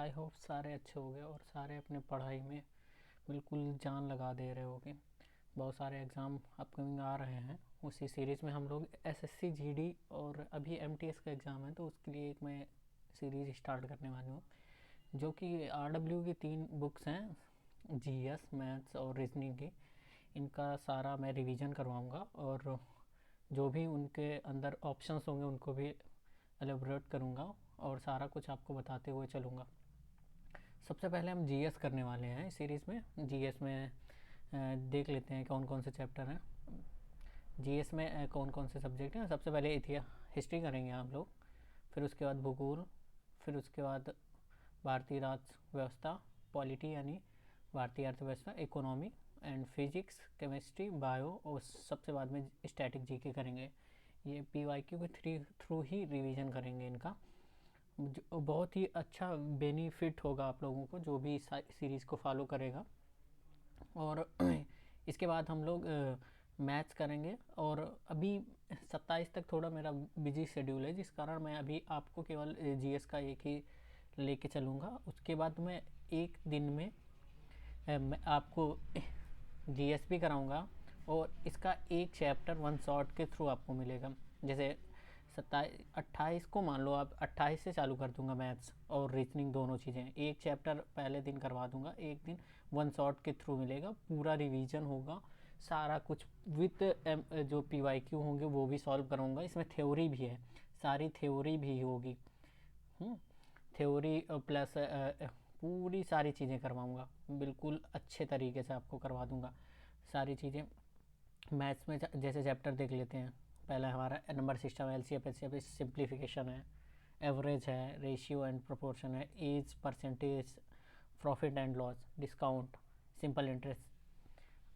I hope सारे अच्छे हो गए और सारे अपने पढ़ाई में बिल्कुल जान लगा दे रहे होगे। बहुत सारे एग्ज़ाम अपकमिंग आ रहे हैं। उसी सीरीज़ में हम लोग एसएससी जीडी और अभी एमटीएस का एग्ज़ाम है, तो उसके लिए एक मैं सीरीज़ स्टार्ट करने वाली हूँ, जो कि आरडब्ल्यू की 3 बुक्स हैं, जीएस, मैथ्स और रीजनिंग की। इनका सारा मैं रिवीजन करवाऊँगा और जो भी उनके अंदर ऑप्शंस होंगे उनको भी एलेबोरेट करूँगा और सारा कुछ आपको बताते हुए चलूँगा। सबसे पहले हम जीएस करने वाले हैं इस सीरीज़ में। जीएस में देख लेते हैं कौन कौन से चैप्टर हैं। जीएस में कौन कौन से सब्जेक्ट हैं। सबसे पहले इतिहास, हिस्ट्री करेंगे आप लोग, फिर उसके बाद भूगोल, फिर उसके बाद भारतीय राज्य व्यवस्था, पॉलिटी यानी भारतीय अर्थव्यवस्था, economy and physics, chemistry, bio और सबसे बाद में स्टैटिक जीके करेंगे। ये पीवाईक्यू के थ्रू ही रिवीजन करेंगे इनका। बहुत ही अच्छा बेनिफिट होगा आप लोगों को जो भी सीरीज़ को फॉलो करेगा। और इसके बाद हम लोग मैथ्स करेंगे और अभी 27 तक थोड़ा मेरा बिजी शेड्यूल है, जिस कारण मैं अभी आपको केवल जीएस का एक ही लेके चलूँगा। उसके बाद मैं एक दिन में मैं आपको जीएस भी कराऊँगा और इसका एक चैप्टर वन शॉट के थ्रू आपको मिलेगा। जैसे 28 को मान लो आप, 28 से चालू कर दूंगा मैथ्स और रीजनिंग दोनों चीज़ें। एक चैप्टर पहले दिन करवा दूंगा, एक दिन वन शॉट के थ्रू मिलेगा, पूरा रिवीजन होगा, सारा कुछ विथ जो पीवाईक्यू होंगे वो भी सॉल्व करूँगा। इसमें थ्योरी भी है, सारी थ्योरी भी होगी। थ्योरी प्लस पूरी सारी चीज़ें करवाऊँगा, बिल्कुल अच्छे तरीके से आपको करवा दूँगा सारी चीज़ें। मैथ्स में जैसे चैप्टर देख लेते हैं। पहला हमारा number system, LCM, HCF, simplification है, एवरेज है, रेशियो एंड प्रोपोर्शन है, age, percentage, profit and loss, discount, simple interest,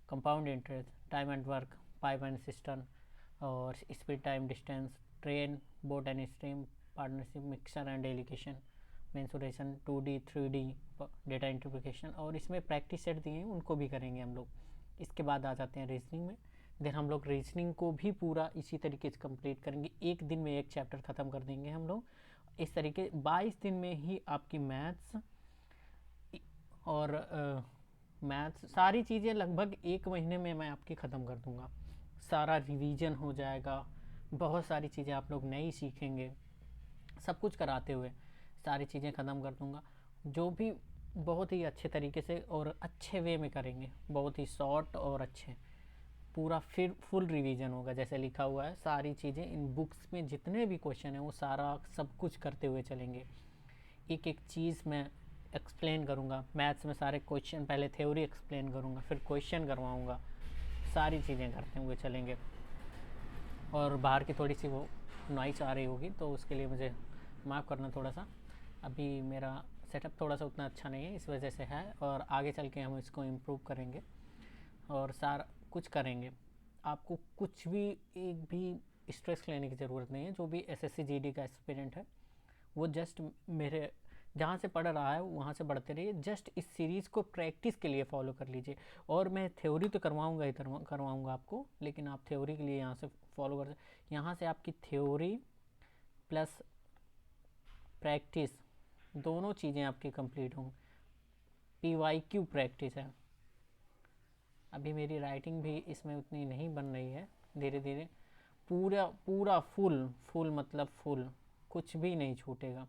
compound interest, time and work, pipe and cistern और speed, time, distance, train, boat and stream, partnership, mixture and alligation, mensuration, 2D 3D, data interpretation. और इसमें practice set दिए हैं, उनको भी करेंगे हम लोग। इसके बाद आ जाते हैं रीजनिंग में। देन हम लोग रीजनिंग को भी पूरा इसी तरीके से कंप्लीट करेंगे, एक दिन में एक चैप्टर ख़त्म कर देंगे हम लोग। इस तरीके 22 दिन में ही आपकी मैथ्स और मैथ्स सारी चीज़ें लगभग एक महीने में मैं आपकी ख़त्म कर दूंगा। सारा रिवीजन हो जाएगा, बहुत सारी चीज़ें आप लोग नई सीखेंगे, सब कुछ कराते हुए सारी चीज़ें ख़त्म कर दूंगा, जो भी बहुत ही अच्छे तरीके से और अच्छे वे में करेंगे, बहुत ही शॉर्ट और अच्छे। पूरा फिर फुल रिवीजन होगा, जैसे लिखा हुआ है सारी चीज़ें इन बुक्स में, जितने भी क्वेश्चन हैं वो सारा सब कुछ करते हुए चलेंगे। एक एक चीज़ मैं एक्सप्लेन करूँगा। मैथ्स में सारे क्वेश्चन पहले थ्योरी एक्सप्लेन करूँगा, फिर क्वेश्चन करवाऊँगा, सारी चीज़ें करते हुए चलेंगे। और बाहर की थोड़ी सी वो नॉइस आ रही होगी, तो उसके लिए मुझे माफ़ करना थोड़ा सा। अभी मेरा सेटअप थोड़ा सा उतना अच्छा नहीं है, इस वजह से है, और आगे चल के हम इसको इम्प्रूव करेंगे और सारा कुछ करेंगे। आपको कुछ भी एक भी स्ट्रेस लेने की ज़रूरत नहीं है। जो भी एसएससी जीडी का एस्पिरेंट है वो जस्ट मेरे जहाँ से पढ़ रहा है वहाँ से पढ़ते रहिए, जस्ट इस सीरीज़ को प्रैक्टिस के लिए फॉलो कर लीजिए। और मैं थ्योरी तो करवाऊँगा ही करवाऊँगा आपको, लेकिन आप थ्योरी के लिए यहाँ से फॉलो कर, यहाँ से आपकी थ्योरी प्लस प्रैक्टिस दोनों चीज़ें आपकी कंप्लीट होंगी। पीवाईक्यू प्रैक्टिस है। अभी मेरी राइटिंग भी इसमें उतनी नहीं बन रही है, धीरे धीरे पूरा पूरा फुल मतलब फुल, कुछ भी नहीं छूटेगा।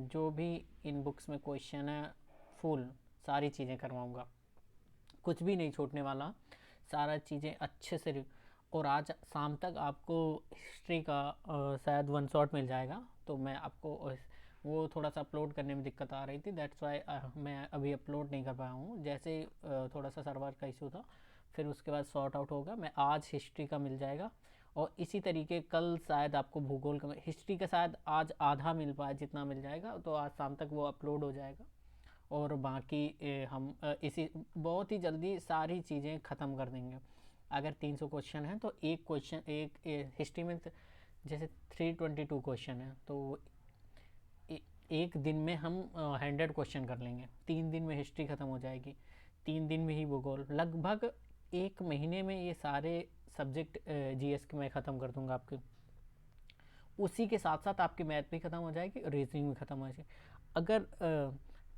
जो भी इन बुक्स में क्वेश्चन है फुल सारी चीज़ें करवाऊँगा, कुछ भी नहीं छूटने वाला, सारा चीज़ें अच्छे से। और आज शाम तक आपको हिस्ट्री का शायद वन शॉट मिल जाएगा, तो मैं आपको वो थोड़ा सा अपलोड करने में दिक्कत आ रही थी, दैट्स वाई मैं अभी अपलोड नहीं कर पाया हूँ। जैसे थोड़ा सा सर्वर का इशू था, फिर उसके बाद सॉर्ट आउट होगा। मैं आज हिस्ट्री का मिल जाएगा और इसी तरीके कल शायद आपको भूगोल का, हिस्ट्री का शायद आज आधा मिल पाए, जितना मिल जाएगा तो आज शाम तक वो अपलोड हो जाएगा। और बाकी हम इसी बहुत ही जल्दी सारी चीज़ें ख़त्म कर देंगे। अगर 300 क्वेश्चन हैं तो एक क्वेश्चन एक हिस्ट्री में जैसे 322 क्वेश्चन है, तो एक दिन में हम 100 क्वेश्चन कर लेंगे। 3 दिन में हिस्ट्री ख़त्म हो जाएगी, 3 दिन में ही भूगोल। लगभग एक महीने में ये सारे सब्जेक्ट जीएस के मैं ख़त्म कर दूंगा आपके। उसी के साथ साथ आपकी मैथ भी ख़त्म हो जाएगी, रीजनिंग भी ख़त्म हो जाएगी। अगर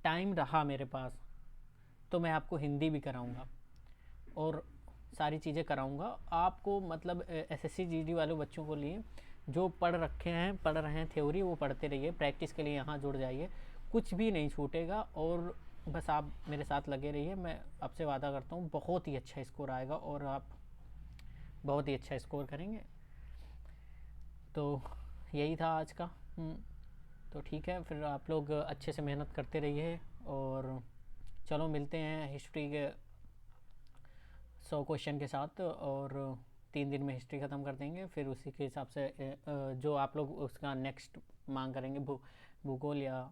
टाइम रहा मेरे पास तो मैं आपको हिंदी भी कराऊंगा और सारी चीज़ें कराऊंगा आपको। मतलब एसएससी जीडी वाले बच्चों को लिए जो पढ़ रहे हैं थ्योरी, वो पढ़ते रहिए, प्रैक्टिस के लिए यहाँ जुड़ जाइए, कुछ भी नहीं छूटेगा। और बस आप मेरे साथ लगे रहिए, मैं आपसे वादा करता हूँ बहुत ही अच्छा स्कोर आएगा और आप बहुत ही अच्छा स्कोर करेंगे। तो यही था आज का। तो ठीक है, फिर आप लोग अच्छे से मेहनत करते रहिए और चलो मिलते हैं हिस्ट्री के 100 क्वेश्चन के साथ, और 3 दिन में हिस्ट्री ख़त्म कर देंगे। फिर उसी के हिसाब से जो आप लोग उसका नेक्स्ट मांग करेंगे, भूगोल या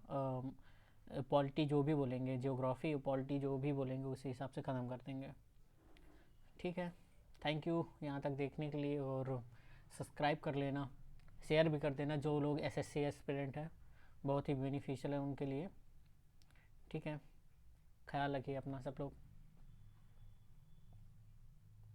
पॉलिटी जो भी बोलेंगे, जियोग्राफी पॉलिटी जो भी बोलेंगे, उसी हिसाब से ख़त्म कर देंगे। ठीक है, थैंक यू यहाँ तक देखने के लिए, और सब्सक्राइब कर लेना, शेयर भी कर देना जो लोग एसएससी एस्पिरेंट हैं, बहुत ही बेनिफिशियल है उनके लिए। ठीक है, ख्याल रखिए अपना सब लोग।